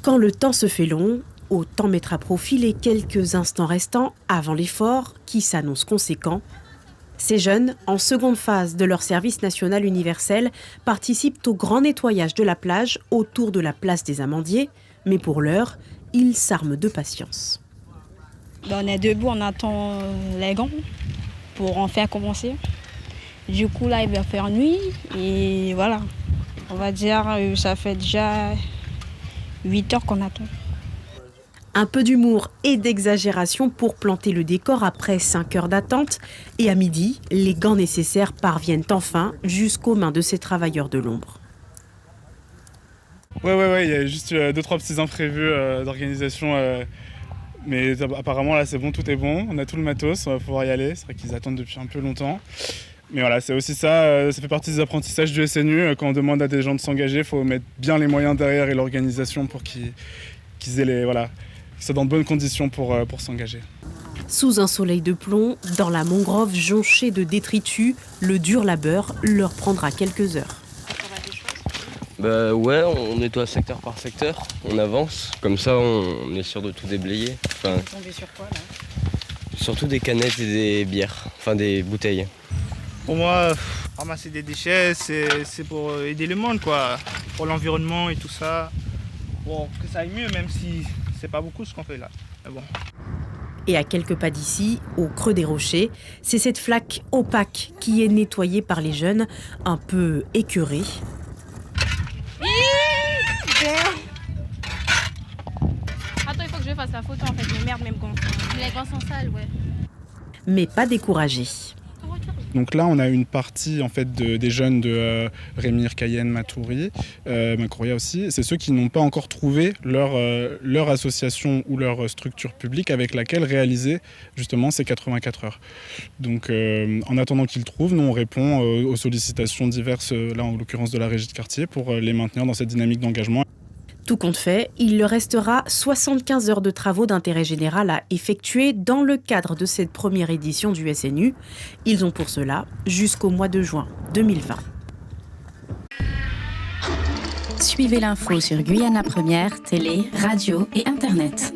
Quand le temps se fait long, autant mettre à profit les quelques instants restants avant l'effort qui s'annonce conséquent. Ces jeunes, en seconde phase de leur service national universel, participent au grand nettoyage de la plage autour de la place des Amandiers. Mais pour l'heure, ils s'arment de patience. On est debout, on attend les gants pour enfin commencer. Du coup, là, il va faire nuit et voilà. On va dire ça fait déjà 8 heures qu'on attend. Un peu d'humour et d'exagération pour planter le décor après 5 heures d'attente. Et à midi, les gants nécessaires parviennent enfin jusqu'aux mains de ces travailleurs de l'ombre. Ouais, il y a juste 2-3 petits imprévus d'organisation. Mais apparemment, là, c'est bon, tout est bon. On a tout le matos, on va pouvoir y aller. C'est vrai qu'ils attendent depuis un peu longtemps. Mais voilà, c'est aussi ça fait partie des apprentissages du SNU. Quand on demande à des gens de s'engager, il faut mettre bien les moyens derrière et l'organisation pour qu'ils soient dans de bonnes conditions pour s'engager. Sous un soleil de plomb, dans la mangrove jonchée de détritus, le dur labeur leur prendra quelques heures. Ouais, on nettoie secteur par secteur, on avance, comme ça on est sûr de tout déblayer. Vous tombez sur quoi là ? Surtout des canettes et des bières, des bouteilles. Pour moi, ramasser des déchets, c'est pour aider le monde, quoi, pour l'environnement et tout ça. Bon, que ça aille mieux, même si c'est pas beaucoup ce qu'on fait là. Mais bon. Et à quelques pas d'ici, au creux des rochers, c'est cette flaque opaque qui est nettoyée par les jeunes, un peu écœurés. Attends, il faut que je fasse la photo en fait, mais merde, même gants. Les gants sont sales, ouais. Mais pas découragés. Donc là, on a une partie en fait des jeunes de Rémire, Cayenne, Matoury, Macouria aussi. C'est ceux qui n'ont pas encore trouvé leur association ou leur structure publique avec laquelle réaliser justement ces 84 heures. Donc en attendant qu'ils trouvent, nous on répond aux sollicitations diverses, là en l'occurrence de la régie de quartier, pour les maintenir dans cette dynamique d'engagement. Tout compte fait, il leur restera 75 heures de travaux d'intérêt général à effectuer dans le cadre de cette première édition du SNU. Ils ont pour cela jusqu'au mois de juin 2020. Suivez l'info sur Guyana Première, télé, radio et internet.